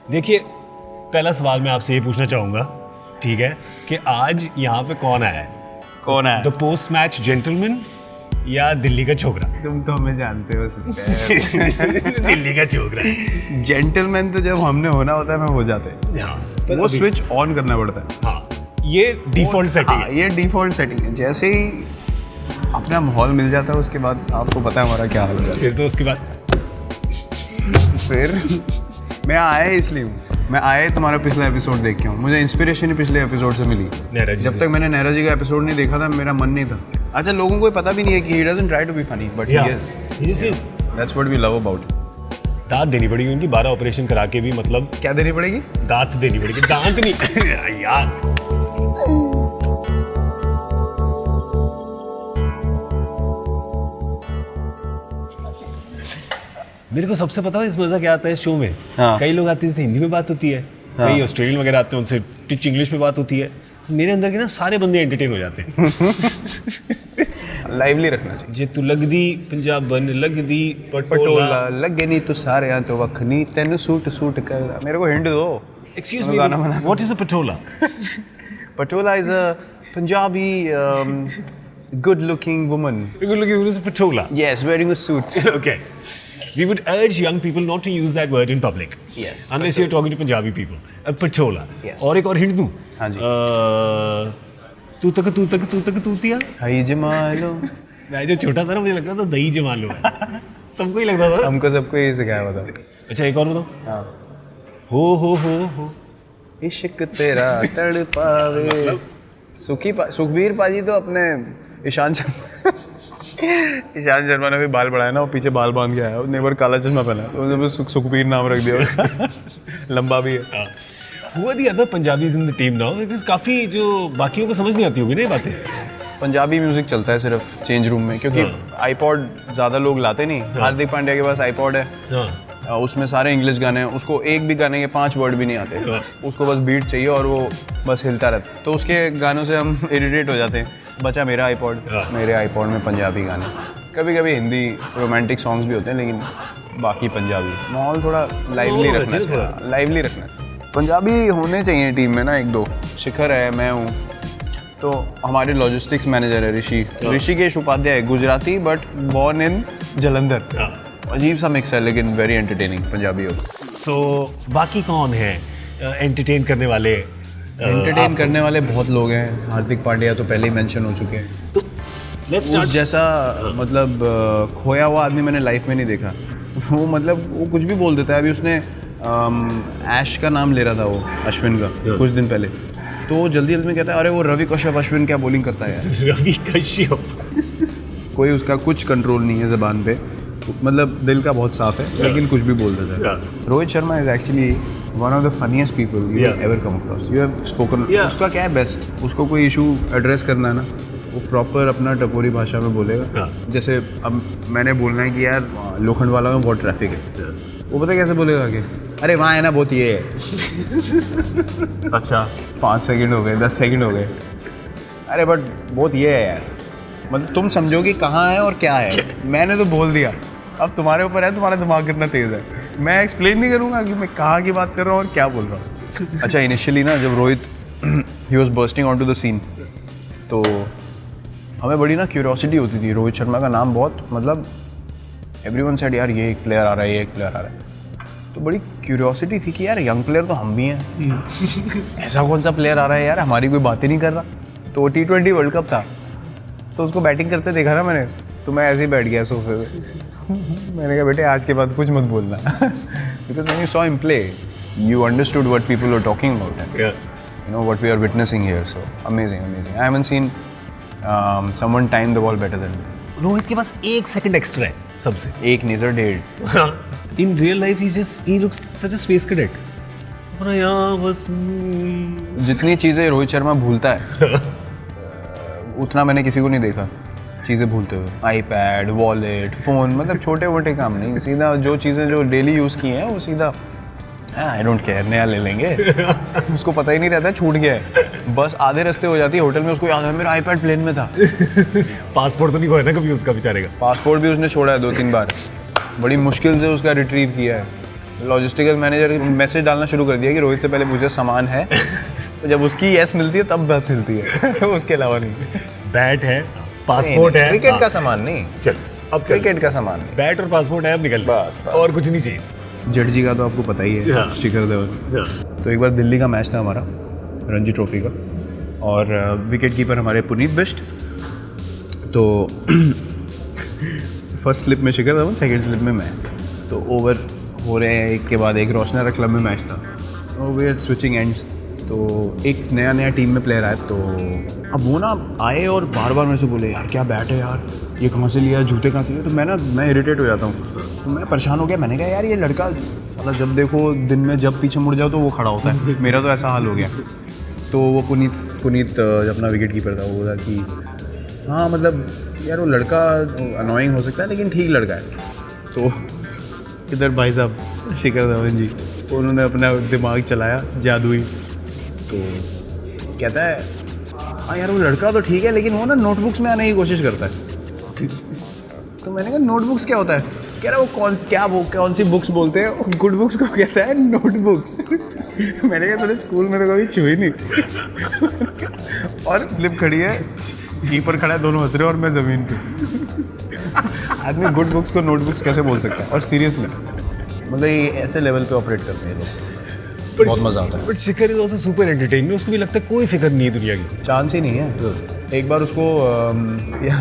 देखिए, पहला सवाल मैं आपसे ये पूछना चाहूँगा, ठीक है, कि आज यहाँ पे कौन आया है? कौन है? द पोस्ट मैच जेंटलमैन या दिल्ली का छोकरा? तुम तो हमें जानते हो सिस्टर। दिल्ली का छोकरा। जेंटलमैन तो जब हमने होना होता है मैं हो जाते हैं। हाँ, वो स्विच ऑन करना पड़ता है। हाँ, ये डिफॉल्ट सेटिंग है। ये डिफॉल्ट सेटिंग है। जैसे ही अपना माहौल मिल जाता है उसके बाद आपको पता है हमारा क्या हाल हो जाता है। फिर तो उसके बाद फिर मैं आया ही इसलिए हूँ। मैं आया ही तुम्हारा पिछला एपिसोड देख के हूँ। मुझे इंस्पिरेशन ही पिछले एपिसोड से मिली। नेहरा जी जब तक मैंने नेहरा जी का एपिसोड नहीं देखा था मेरा मन नहीं था। अच्छा, लोगों को पता भी नहीं है कि he doesn't try to be funny but he is. That's what we love about it. दांत देनी पड़ेगी उनकी, 12 ऑपरेशन करा के भी, मतलब क्या देनी पड़ेगी? दांत देनी पड़ेगी। दांत नहीं यार। मेरे को सबसे पता है इस मजा क्या आता है इस शो में। हाँ। कई लोग आते हैं जिनसे हिंदी में बात होती है, हाँ। कई ऑस्ट्रेलियन वगैरह आते हैं उनसे टिच इंग्लिश में बात होती है। मेरे अंदर के ना सारे बंदे एंटरटेन हो जाते हैं। लाइवली रखना चाहिए। जे तू लगदी पंजाबन लगदी पटोला पटोला। लगे नहीं तो सारे तो वखनी तेन सूट सूट कर। मेरे को हिंट दो। एक्सक्यूज मैं मी, गाना बना। What is a Patola? Patola is a Punjabi good looking woman. Good looking is a patola. Yes, wearing a suit. Okay. We would urge young people not to use that word in public. Yes. Unless you're talking to Punjabi people. A patola. Yes. और एक और hint दूं? हाँ जी। तू तक तूतिया। हाय जमालो। मैं जो छोटा था ना मुझे लगता था दही जमा लो। सबको ही लगता था। हमको सबको यही सिखाया बताओ। अच्छा, एक और बताओ। हाँ। हो। इश्क तेरा तड़पावे। सुखबीर पाजी तो अपने ईशान शर्मा ने भी बाल बढ़ाया ना, वो पीछे बाल बांध के आया। उसने एक बार काला चश्मा पहना तो उन्होंने सुखबीर नाम रख दिया उसका। लंबा भी है। हुआ the other Punjabis in the team now, because काफी जो बाकियों को समझ नहीं आती होगी ना ये बातें। पंजाबी म्यूजिक चलता है सिर्फ चेंज रूम में, क्योंकि आईपॉड ज़्यादा लोग लाते नहीं। हार्दिक पांड्या के पास आईपॉड है। हाँ। उसमें सारे इंग्लिश गाने हैं। उसको एक भी गाने के 5 वर्ड भी नहीं आते। उसको बस बीट चाहिए और वो बस हिलता रहता। तो उसके गानों से हम इरिटेट हो जाते हैं। बचा मेरा आईपॉड, मेरे आईपॉड में पंजाबी गाने, कभी कभी हिंदी रोमांटिक सॉन्ग्स भी होते हैं, लेकिन बाकी पंजाबी। माहौल थोड़ा लाइवली रखना चाहिए। लाइवली रखना पंजाबी होने चाहिए टीम में ना। 1-2 शिखर है, मैं हूँ, तो हमारे लॉजिस्टिक्स मैनेजर है Rishikesh Upadhyay, Gujarati but born in Jalandhar. अजीब सा मिक्स है लेकिन वेरी एंटरटेनिंग पंजाबी हो। सो बाकी कौन है एंटरटेन करने वाले? एंटरटेन करने वाले बहुत लोग हैं। हार्दिक पांड्या तो पहले ही मेंशन हो चुके हैं। तो लेट्स उस जैसा मतलब खोया हुआ आदमी मैंने लाइफ में नहीं देखा। वो मतलब वो कुछ भी बोल देता है। अभी उसने ऐश का नाम ले रहा था, वो अश्विन का, कुछ दिन पहले। तो वो जल्दी में कहता है अरे वो रवि कश्यप अश्विन क्या बॉलिंग करता है यार। रवि कश्यप। कोई उसका कुछ कंट्रोल नहीं है ज़बान पे। मतलब दिल का बहुत साफ है लेकिन कुछ भी बोल देता है। Rohit Sharma is actually one of the funniest people you have ever come across. You have spoken. उसका क्या है बेस्ट, उसको कोई इशू एड्रेस करना है ना, वो प्रॉपर अपना टपोरी भाषा में बोलेगा। जैसे अब मैंने बोलना है कि यार लोखंडवाला में बहुत ट्रैफिक है, वो पता कैसे बोलेगा कि अरे वहाँ है ना बहुत ये है। अच्छा 5 सेकंड हो गए, 10 सेकंड हो गए, अरे बट बहुत ये है यार। मतलब तुम समझो कि कहाँ है और क्या है। मैंने तो बोल दिया, अब तुम्हारे ऊपर है तुम्हारा दिमाग कितना तेज़ है। मैं एक्सप्लेन नहीं करूँगा कि मैं कहाँ की बात कर रहा हूँ और क्या बोल रहा हूँ। अच्छा, इनिशियली ना जब Rohit he was bursting on to the scene, तो हमें बड़ी ना क्यूरियोसिटी होती थी। रोहित शर्मा का नाम बहुत, मतलब एवरीवन सेड यार ये एक प्लेयर आ रहा है, ये एक प्लेयर आ रहा है। तो बड़ी क्यूरियोसिटी थी कि यार यंग प्लेयर तो हम भी हैं। ऐसा कौन सा प्लेयर आ रहा है यार, हमारी कोई बात ही नहीं कर रहा। तो T20 वर्ल्ड कप था, तो उसको बैटिंग करते देखा ना मैंने, तो मैं ऐसे ही बैठ गया सोफे पे। मैंने कहा बेटे आज के बाद कुछ मत बोलना। Because when you saw him play you understood what people were talking about and you know what we are witnessing here. So amazing. I haven't seen someone time the ball better than me. Rohit के पास 1 second extra है सबसे। 1 नहीं sir 1.5। In real life he looks such a space cadet. बस जितनी चीज़ें रोहित शर्मा भूलता है उतना मैंने किसी को नहीं देखा चीज़ें भूलते हुए। आईपैड, वॉलेट, फ़ोन, मतलब छोटे मोटे काम नहीं, सीधा जो चीज़ें जो डेली यूज़ की हैं वो सीधा आई डोंट केयर, नया ले लेंगे। उसको पता ही नहीं रहता छूट गया है। बस आधे रास्ते हो जाती है होटल में, उसको याद है मेरा आईपैड प्लेन में था। पासपोर्ट तो नहीं खोया ना कभी उसका बेचारे का? पासपोर्ट भी उसने छोड़ा है 2-3 बार, बड़ी मुश्किल से उसका रिट्रीव किया है। लॉजिस्टिकल मैनेजर मैसेज डालना शुरू कर दिया कि रोहित से पहले मुझे सामान है। तो जब उसकी यस मिलती है तब बस हिलती है, उसके अलावा नहीं। बैट है, पासपोर्ट है, क्रिकेट का सामान नहीं, चल अब क्रिकेट का सामान बैट और पासपोर्ट है, अब निकल बस। और कुछ नहीं चाहिए। जडेजा का तो आपको पता ही है, हाँ। शिखर धवन। तो एक बार दिल्ली का मैच था हमारा, रणजी ट्रॉफी का, और विकेट कीपर हमारे पुनीत बिष्ट। तो फर्स्ट स्लिप में शिखर धवन, सेकंड स्लिप में मैं। तो ओवर हो रहे हैं एक के बाद एक, रोशनारा क्लब में मैच था, तो वी आर स्विचिंग एंड्स। तो एक नया टीम में प्लेयर आया, तो अब वो ना आए और बार बार मेरे से बोले यार क्या बैट है यार, ये कहाँ से लिया, जूते कहाँ से लिए। तो मैं इरिटेट हो जाता हूँ, तो मैं परेशान हो गया। मैंने कहा यार ये लड़का मतलब जब देखो दिन में जब पीछे मुड़ जाओ तो वो खड़ा होता है, मेरा तो ऐसा हाल हो गया। तो वो पुनीत जब अपना विकेट कीपर था, वो बोला कि हाँ मतलब यार वो लड़का अनोइंग हो सकता है लेकिन ठीक लड़का है। तो इधर भाई साहब शिखर धवन जी, उन्होंने अपना दिमाग चलाया जादुई। तो कहता है हाँ यार वो लड़का तो ठीक है लेकिन वो ना नोटबुक्स में आने की कोशिश करता है। तो मैंने कहा नोटबुक्स क्या होता है? कह रहा वो कौन सी बुक्स बोलते हैं? गुड बुक्स को कहता है नोटबुक्स। मैंने कहा थोड़े स्कूल में तो कभी छुई नहीं। और स्लिप खड़ी है, कीपर खड़ा है, दोनों हंस रहे हैं और मैं ज़मीन पे। आदमी गुड बुक्स को नोटबुक्स कैसे बोल सकता है? और सीरियसली मतलब ये ऐसे लेवल पे ऑपरेट करते हैं लोग, बहुत मज़ा आता है। But Shikhar is also super entertaining, उसको भी लगता है कोई फिक्र नहीं है दुनिया की। चांस ही नहीं है। एक बार उसको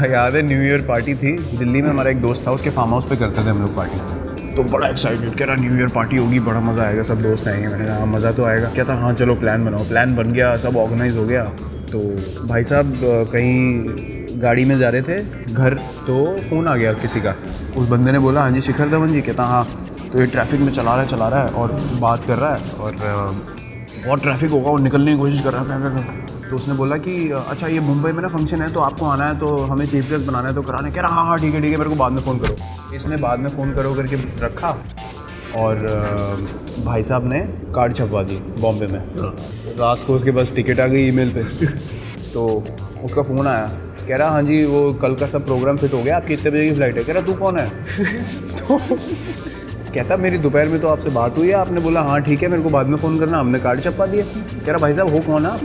याद है, न्यू ईयर पार्टी थी दिल्ली में, हमारा एक दोस्त था, उसके फार्म हाउस पे करते थे हम लोग पार्टी। तो बड़ा एक्साइटेड, कह रहा न्यू ईयर पार्टी होगी, बड़ा मज़ा आएगा, सब दोस्त आएंगे। मैंने कहा हाँ मज़ा तो आएगा। कहता हाँ चलो प्लान बनाओ। प्लान बन गया, सब ऑर्गेनाइज हो गया। तो भाई साहब कहीं गाड़ी में जा रहे थे घर, तो फ़ोन आ गया किसी का। उस बंदे ने बोला हाँ जी शिखर धवन जी। कहता हाँ। तो ये ट्रैफिक में चला रहा है और बात कर रहा है, और बहुत ट्रैफिक होगा और निकलने की कोशिश कर रहा है। तो उसने बोला कि अच्छा ये मुंबई में ना फंक्शन है तो आपको आना है, तो हमें चीफ गेस्ट बनाना है, तो कराने। कह रहा हाँ ठीक है मेरे को बाद में फ़ोन करो। इसने बाद में फ़ोन करो करके रखा, और भाई साहब ने कार्ड छपवा दी बॉम्बे में। रात को उसके पास टिकट आ गई ईमेल पे। तो उसका फ़ोन आया, कह रहा हाँ जी वो कल का सब प्रोग्राम फिट हो गया, आपकी इतने बजे की फ़्लाइट है। कह रहा तू कौन है? तो कहता मेरी दोपहर में तो आपसे बात हुई है, आपने बोला हाँ ठीक है मेरे को बाद में फ़ोन करना, हमने कार्ड छपवा दिया। कह रहा भाई साहब हो कौन आप?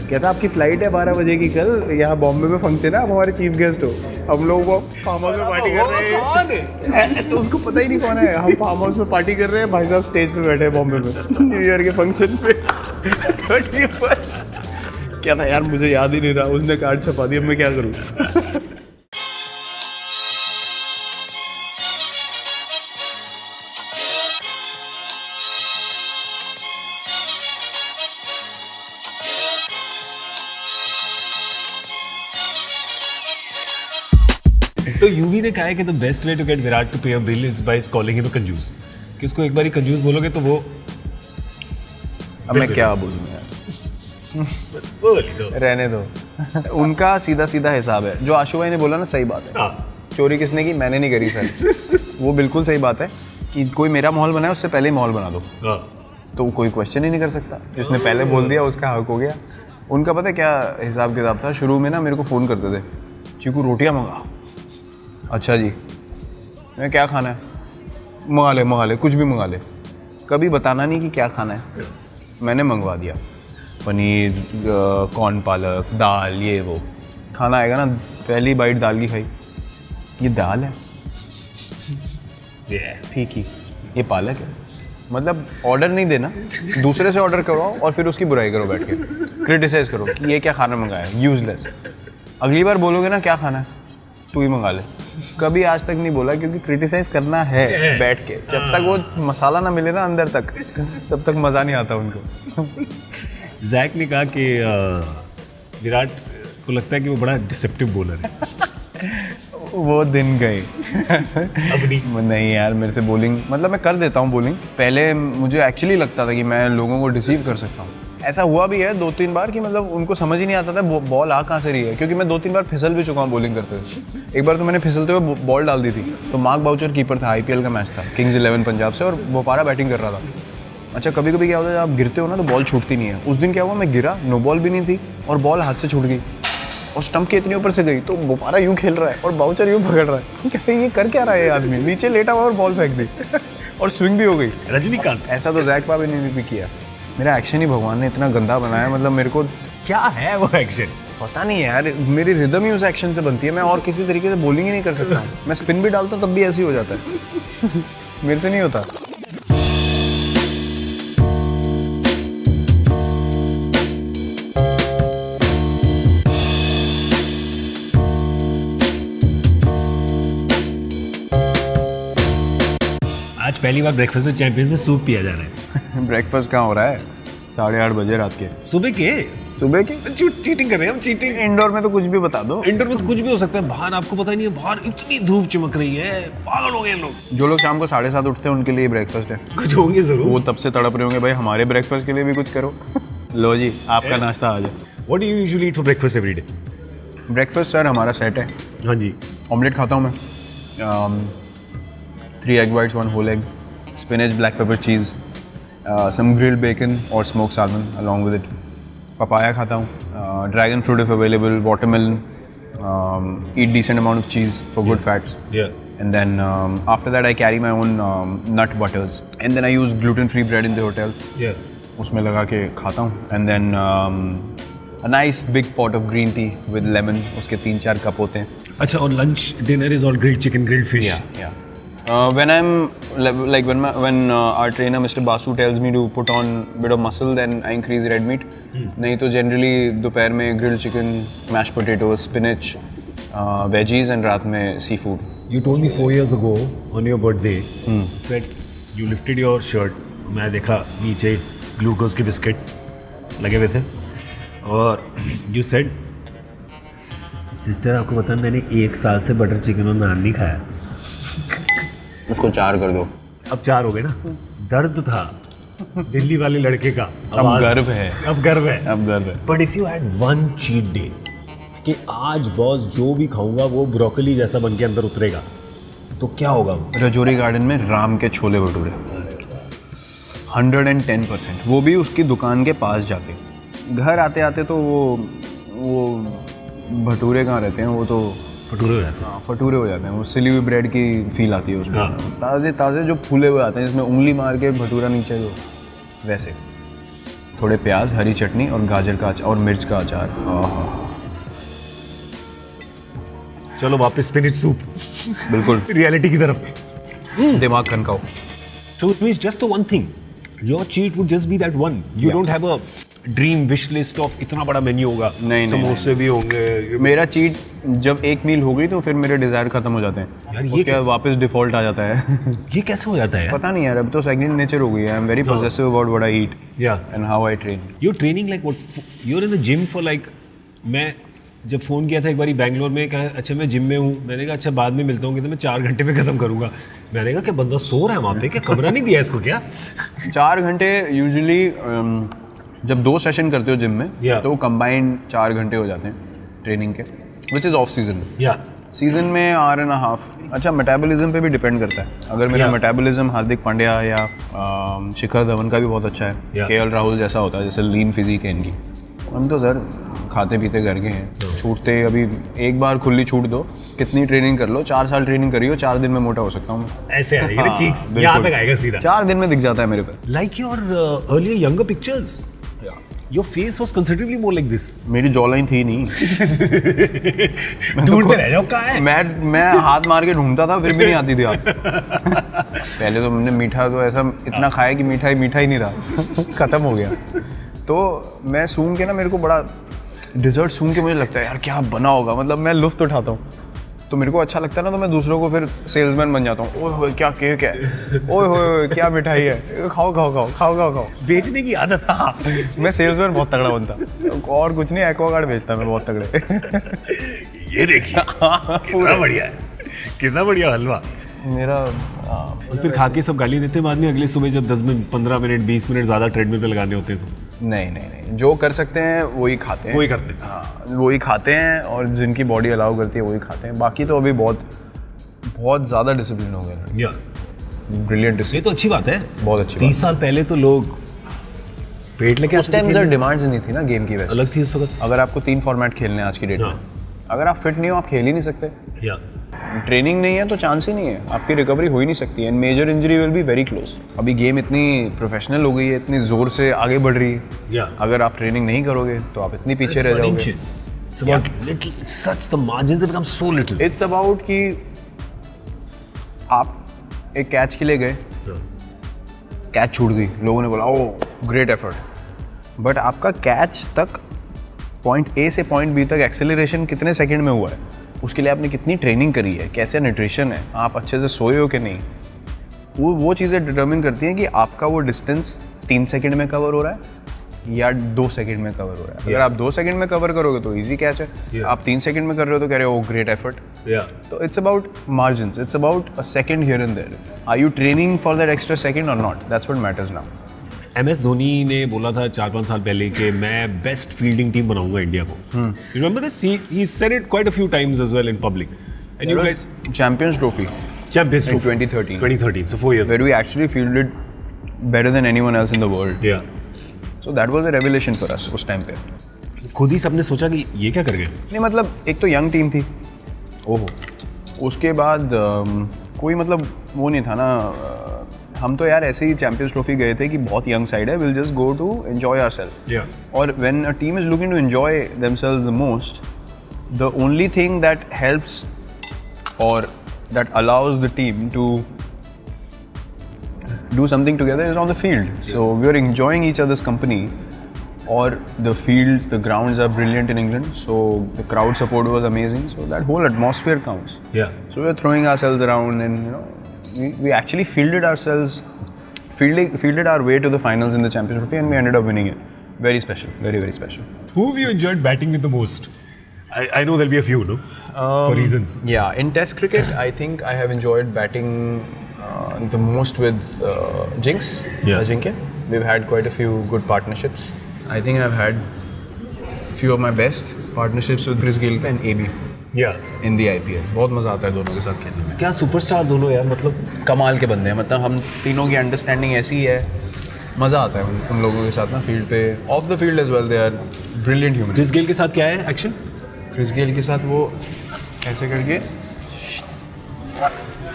कहता आपकी फ़्लाइट है 12 बजे की कल, यहाँ बॉम्बे में फंक्शन है, आप हमारे चीफ गेस्ट हो। हम लोग वो फार्म हाउस में पार्टी कर रहे हैं। तो उसको पता ही नहीं कौन है। हम फार्म हाउस में पार्टी कर रहे हैं, भाई साहब स्टेज पे बैठे हैं बॉम्बे में न्यू ईयर के फंक्शन पे। 31 क्या था यार, मुझे याद ही नहीं रहा। उसने कार्ड छपा दिया, मैं क्या करूँ? तो यूवी ने कहा है कि the best way to get Virat to pay a bill is by calling him a कंजूस, कि उसको एक बार ही कंजूस बोलोगे तो वो अब मैं क्या बोलूँ यार, रहने दो। उनका सीधा सीधा हिसाब है। जो आशु भाई ने बोला ना, सही बात है। चोरी किसने की? मैंने नहीं करी सर। वो बिल्कुल सही बात है कि कोई मेरा माहौल बनाए उससे पहले ही माहौल बना दो, तो कोई क्वेश्चन ही नहीं कर सकता। जिसने पहले बोल दिया उसका हक हो गया। उनका पता है क्या हिसाब किताब था? शुरू में ना मेरे को फ़ोन करते थे, चीकू रोटियाँ मंगा। अच्छा जी, मैं क्या खाना है? मंगा ले कुछ भी मंगा ले। कभी बताना नहीं कि क्या खाना है। मैंने मंगवा दिया, पनीर, कॉर्न पालक, दाल, ये वो। खाना आएगा ना, पहली बाइट दाल की खाई, ये दाल है, ठीक ही, ये पालक है। मतलब ऑर्डर नहीं देना, दूसरे से ऑर्डर करवाओ और फिर उसकी बुराई करो बैठ के, क्रिटिसाइज़ करो कि ये क्या खाना मंगाया, यूजलेस। अगली बार बोलोगे ना क्या खाना है, तू ही मंगा ले। कभी आज तक नहीं बोला, क्योंकि क्रिटिसाइज करना है बैठ के। जब तक वो मसाला ना मिले ना अंदर तक, तब तक मज़ा नहीं आता उनको। जैक ने कहा कि विराट को लगता है कि वो बड़ा डिसेप्टिव बॉलर है। वो दिन गए। अब नहीं यार, मेरे से बॉलिंग, मतलब मैं कर देता हूँ बॉलिंग। पहले मुझे एक्चुअली लगता था कि मैं लोगों को डिसीव कर सकता हूँ। ऐसा हुआ भी है 2-3 बार कि मतलब उनको समझ ही नहीं आता था बॉल आ कहाँ से रही है, क्योंकि मैं 2-3 बार फिसल भी चुका हूँ बॉलिंग करते हुए। एक बार तो मैंने फिसलते हुए बॉल डाल दी थी। तो मार्क बाउचर कीपर था, IPL का मैच था, किंग्स 11 पंजाब से, और बोपारा बैटिंग कर रहा था। अच्छा, कभी कभी क्या होता है, जब आप गिरते हो ना तो बॉल छूटती नहीं है। उस दिन क्या हुआ, मैं गिरा, नो बॉल भी नहीं थी और बॉल हाथ से छूट गई और स्टंप के इतने ऊपर से गई। तो बोपारा यूँ खेल रहा है और बाउचर यूँ पकड़ रहा है। ये कर क्या रहा है ये आदमी, नीचे लेटा हुआ और बॉल फेंक दी। और स्विंग भी हो गई। रजनीकांत। ऐसा तो जैक पावी ने भी किया। मेरा एक्शन ही भगवान ने इतना गंदा बनाया, मतलब मेरे को क्या है वो एक्शन? पता नहीं है यार, मेरी रिदम ही उस एक्शन से बनती है। मैं और किसी तरीके से बॉलिंग ही नहीं कर सकता। मैं स्पिन भी डालता हूँ तब भी ऐसे ही हो जाता है। मेरे से नहीं होता। आज पहली बार ब्रेकफास्ट में चैंपियंस में सूप पिया जा रहा है। ब्रेकफास्ट कहाँ हो रहा है? 8:30 बजे रात के। सुबह के? सुबह की चीटिंग कर रहे हैं हम, चीटिंग। इंडोर में तो कुछ भी बता दो। इंडोर में तो कुछ भी हो सकता है, बाहर आपको पता नहीं है, बाहर इतनी धूप चमक रही है, पागल हो गए लोग। जो लोग शाम को 7:30 उठते हैं उनके लिए ब्रेकफास्ट है। कुछ होंगे जरूर। वो तब से तड़प रहे होंगे भाई हमारे ब्रेकफास्ट के लिए भी कुछ करो। लो जी, आपका नाश्ता आ जाए। What do you usually eat for breakfast every day? Breakfast sir हमारा सेट है। हाँ जी। ऑमलेट खाता हूँ मैं, 3 egg whites, 1 whole egg, spinach, black pepper cheese, some grilled bacon or smoked salmon along with it. Papaya खाता हूँ, dragon fruit if available, watermelon, eat decent amount of cheese for good fats. Yeah. And then after that I carry my own nut butters. And then I use gluten-free bread in the hotel. Yeah. उसमें लगा के खाता हूँ. And then a nice big pot of green tea with lemon. उसके 3-4 cup होते हैं. अच्छा, और lunch dinner is all grilled chicken, grilled fish. Yeah. When I'm like when our trainer Mr. Basu tells me to put on bit of muscle, then I increase red meat. नहीं तो generally दोपहर में grilled chicken, mashed potatoes, spinach, veggies and रात में seafood. You told me 4 years ago on your birthday, said you lifted your shirt. मैं देखा नीचे glucose के बिस्किट लगे हुए थे और you said, सिस्टर आपको पता मैंने 1 साल से बटर चिकन और नान नहीं खाया। उसको 4 कर दो। अब 4 हो गए ना। दर्द था दिल्ली वाले लड़के का, अब गर्व है। अब गर्व है। अब गर्व है। But if you had one cheat day कि आज बॉस जो भी खाऊंगा वो ब्रोकली जैसा बन के अंदर उतरेगा, तो क्या होगा वो? रजौरी गार्डन में राम के छोले भटूरे 110%। वो भी उसकी दुकान के पास जाके। घर आते आते तो वो भटूरे कहाँ रहते हैं, वो तो भटूरे हो जाते हैं। हाँ, भटूरे हो जाते हैं। वो सिली हुई ब्रेड की फील आती है उसमें। हाँ। ताज़े ताज़े जो फूले हुए आते हैं जिसमें उंगली मार के भटूरा नीचे जो, वैसे थोड़े प्याज, हरी चटनी और गाजर का अचार और मिर्च का अचार। चलो वापस स्पिनच सूप बिल्कुल रियलिटी की तरफ। दिमाग खनकाओ। So it means just the one thing. Your cheat would just be that one. You don't have a dream wish list of इतना बड़ा मेन्यू होगा। नहीं, समोसे भी होंगे। मेरा चीट जब एक मील हो गई तो फिर मेरे डिज़ायर खत्म हो जाते हैं यार, ये उसके बाद वापस डिफ़ॉल्ट आ जाता है। ये कैसे हो जाता है यार? पता नहीं यार, अब तो सेकंड नेचर हो गई है। I am very possessive about what I eat and how I train. You're training like what? You're in the gym for like, मैं जब फ़ोन किया था एक बारी बैंगलोर में, कहा अच्छा मैं जिम में हूँ, मैंने कहा अच्छा बाद में मिलता हूँ, कहते मैं 4 घंटे में ख़त्म करूँगा। मैंने कहा क्या बंदा सो रहा है वहाँ पे, क्या कमरा नहीं दिया इसको क्या? 4 घंटे यूजुअली जब 2 सेशन करते हो जिम में तो वो कंबाइंड 4 घंटे हो जाते हैं ट्रेनिंग के, which is off season. Season में 1.5 अच्छा मेटाबॉलिज्म पे भी डिपेंड करता है। अगर मेरा मेटाबॉलिज्म हार्दिक पांड्या या शिखर धवन का भी बहुत अच्छा है, केएल राहुल जैसा होता है, जैसे लीन फिजिक है इनकी। हम तो सर खाते पीते घर के हैं, छूटते अभी एक बार खुली छूट दो, कितनी ट्रेनिंग कर लो, 4 साल ट्रेनिंग करी हो, 4 दिन में मोटा हो सकता हूँ। ऐसे आएगा ना चीक्स, यहाँ तक आएगा सीधा। 4 दिन में दिख जाता है मेरे पे। Like your earlier younger pictures, your face was considerably more like this. मेरी जॉलाइन थी नहीं। ढूंढते रह जाओ कहाँ है। मैं हाथ मार के ढूंढता था, फिर भी नहीं आती थी आप। पहले तो हमने मीठा तो ऐसा इतना खाया कि मीठा ही नहीं रहा, खत्म हो गया। तो मैं सूंघ के ना, मेरे को बड़ा डिज़र्ट सूंघ के मुझे लगता है यार क्या बना होगा, मतलब मैं लुत्फ़ उठाता हूँ। तो मेरे को अच्छा लगता है ना, तो मैं दूसरों को फिर सेल्समैन बन जाता हूँ। ओए होए क्या केक है, ओए होए क्या मिठाई है, खाओ। बेचने की आदत। हाँ, मैं सेल्समैन बहुत तगड़ा बनता, और कुछ नहीं, एक्वागार्ड बेचता मैं बहुत तगड़े। ये देखिए कितना बढ़िया है, कितना बढ़िया हलवा मेरा। और फिर खा के सब गाली देते हैं बाद में, अगले सुबह जब 10 मिनट 15 मिनट 20 मिनट ज़्यादा ट्रेडमिल पे लगाने होते हैं तो। नहीं, जो कर सकते हैं वही खाते हैं। वही करते हैं। हाँ, वही खाते हैं, और जिनकी बॉडी अलाउ करती है वही खाते हैं। बाकी तो अभी बहुत ज़्यादा डिसिप्लिन हो गया। Brilliant discipline. ये तो अच्छी बात है, बहुत अच्छी। 30 साल पहले तो लोग पेट लेके उस टाइम सर डिमांड्स नहीं थी ना गेम की, वैसे अलग थी उस वक्त। अगर आपको 3 फॉर्मेट खेलने हैं आज की डेट में, अगर आप फिट नहीं हो आप खेल ही नहीं सकते। ट्रेनिंग नहीं है तो चांस ही नहीं है, आपकी रिकवरी हो ही नहीं सकती, and major injury will be very close. अभी गेम इतनी प्रोफेशनल हो गई है, इतनी ज़ोर से आगे बढ़ रही है, Yeah. अगर आप ट्रेनिंग नहीं करोगे तो आप इतनी पीछे रह जाओगे। Inches. It's about little, such the margins have become so little. It's about कि आप एक कैच के लिए गए, कैच छूट गई, लोगों ने बोला ओ ग्रेट एफर्ट, बट आपका कैच तक पॉइंट ए से पॉइंट बी तक एक्सेलरेशन कितने सेकंड में हुआ है, उसके लिए आपने कितनी ट्रेनिंग करी है, कैसे न्यूट्रिशन है, आप अच्छे से सोए हो कि नहीं, वो चीज़ें डिटर्मिन करती हैं कि आपका वो डिस्टेंस 3 सेकंड में कवर हो रहा है या 2 सेकंड में कवर हो रहा है। अगर आप 2 सेकंड में कवर करोगे तो इजी कैच है, आप 3 सेकंड में कर रहे हो तो कह रहे हो great effort. Yeah. So it's about margins. It's about a second here and there. Are you training for that extra second or not? That's what matters now. MS Dhoni ने बोला था 4-5 साल पहले कि मैं बेस्ट फील्डिंग टीम बनाऊंगा India को. You remember this? He said it quite a few times as well in public. And you guys, Champions Trophy Champions in Trophy 2013, 2013, so 4 years. where we actually fielded better than anyone else in the world. Yeah. So that was a revelation for us उस time पे. खुद ही सबने सोचा कि ये क्या कर गए. नहीं मतलब एक तो यंग टीम थी, ओहो, उसके बाद कोई मतलब वो नहीं था ना, हम तो यार ऐसे ही चैंपियंस ट्रॉफी गए थे कि बहुत यंग साइड है, will just go to enjoy ourselves. Yeah. और when a team is looking to enjoy themselves the most, the only thing that helps और that allows the team to do something together is on the field. So we are enjoying each other's company, or the fields, the grounds are brilliant in England, so the crowd support was amazing, so that whole atmosphere counts. Yeah. So we were throwing ourselves around, and you know, we actually fielded our way to the finals in the Champions Trophy, and we ended up winning it. Very special, very very special. Who have you enjoyed batting with the most? I know there'll be a few, no? For reasons. Yeah, in Test cricket, I think I have enjoyed batting the most with Jinx, Yeah. Ajinkya. We've had quite a few good partnerships. I think I've had few of my best partnerships with Chris Gayle and AB Yeah. in the IPL. बहुत मज़ा आता है दोनों के साथ खेलने में। क्या सुपरस्टार दोनों यार, मतलब कमाल के बंदे हैं, मतलब हम तीनों की अंडरस्टैंडिंग ऐसी ही है, मज़ा आता है उन लोगों के साथ ना फील्ड पे, off the field as well, they are brilliant human. Chris Gayle के साथ क्या है एक्शन? क्रिस गेल के साथ वो ऐसे करके,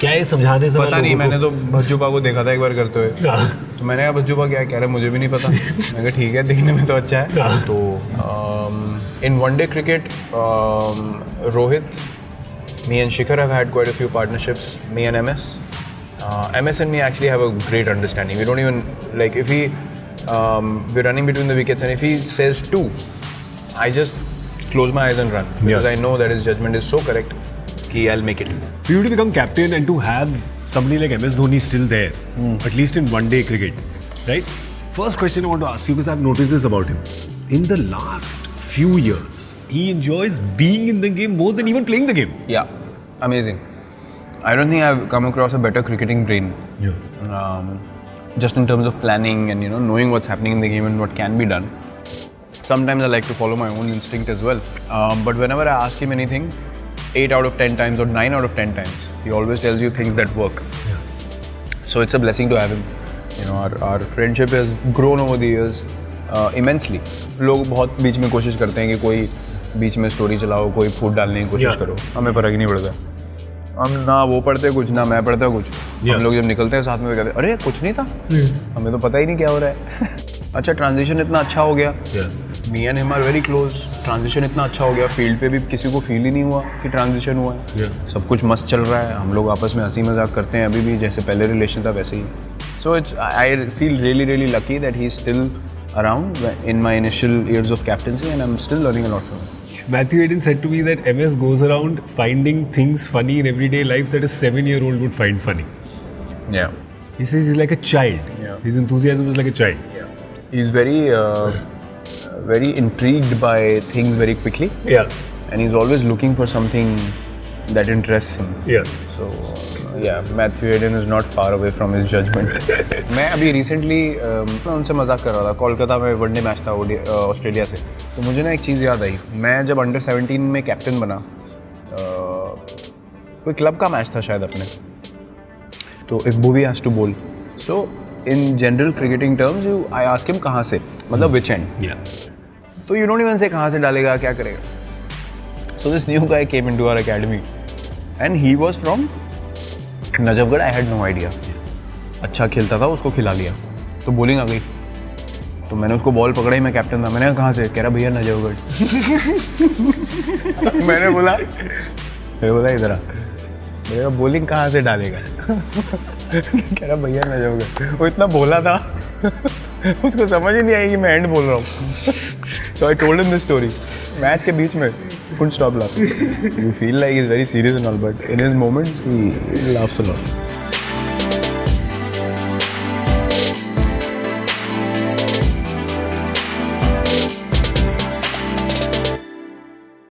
क्या है समझाने से पता नहीं, मैंने तो भज्जूपा को देखा था एक बार करते हुए, तो मैंने कहा भज्जूपा क्या है, कह रहे मुझे भी नहीं पता। मैं कहा ठीक है, देखने में तो अच्छा है। तो इन one day cricket, Rohit, me and Shikhar have had quite a few partnerships, me and MS. MS and me actually have a great understanding. We don't even, like, if we're running between the wickets and if he says 2, I just close my eyes and run, because I know that his judgment is so correct कि I'll make it. For you to become captain and to have somebody like MS Dhoni still there, at least in one-day cricket, right? First question I want to ask you, because I've noticed this about him. In the last few years, he enjoys being in the game more than even playing the game. Yeah, amazing. I don't think I've come across a better cricketing brain. Yeah. Just in terms of planning and knowing what's happening in the game and what can be done. Sometimes I like to follow my own instinct as well. But whenever I ask him anything, 8 out of 10 times or 9 out of 10 times, he always tells you things that work. Yeah. So it's a blessing to have him. Our friendship has grown over the years immensely. लोग बहुत बीच में कोशिश करते हैं कि कोई बीच में story चलाओ, कोई फूट डालने की कोशिश करो, हमें फर्क ही नहीं पड़ता। हम ना वो पढ़ते कुछ, ना मैं पढ़ता कुछ। हम लोग जब निकलते हैं साथ में कहते हैं अरे कुछ नहीं था, हमें तो पता ही नहीं क्या हो रहा है। अच्छा, ट्रांजिशन इतना अच्छा हो गया, me and him are very close, transition इतना अच्छा हो गया, फील्ड पे भी किसी को फील ही नहीं हुआ कि ट्रांजिशन हुआ है। सब कुछ मस्त चल रहा है, हम लोग आपस में हंसी मजाक करते हैं अभी भी, जैसे पहले रिलेशन था वैसे ही। So it's, I feel really really lucky that he is still around in my initial years of captaincy, and I'm still learning a lot from him. Matthew Hayden said to me that MS goes around finding things funny in everyday life that a 7-year-old would find funny. Yeah. He says he's like a child. Yeah. His enthusiasm is like a child. Yeah. He's very intrigued by things very quickly. Yeah. And he's always looking for something that interests him. Yeah. So yeah, Matthew Hayden is not far away from his judgment. मैं अभी recently मैं उनसे मजाक कर रहा था, कोलकाता में one day match था ऑस्ट्रेलिया से, तो मुझे ना एक चीज़ याद आई। मैं जब अंडर 17 में कैप्टन बना, कोई क्लब का मैच था शायद अपने, तो एक Bhuvi has to bowl. So in general cricketing terms, I ask him कहाँ से, मतलब which end. Yeah. तो you don't even say कहाँ से डालेगा, क्या करेगा. So this new guy came into our academy and he was from Najafgarh. I had no idea. अच्छा खेलता था, उसको खिला लिया तो बॉलिंग आ गई. तो मैंने उसको बॉल पकड़ाई, मैं कैप्टन था. मैंने कहा कहाँ से? कह रहा भैया नजफगढ़. मैंने बोला इधर आ. मैंने कहा बॉलिंग कहाँ से डालेगा? कह रहा भैया नजफगढ़. वो इतना बोला था उसको समझ ही नहीं आई कि मैं एंड बोल रहा हूँ. So I told him this story match के बीच में. couldn't stop laughing. You feel like he's very serious and all, but in his moments he laughs a lot.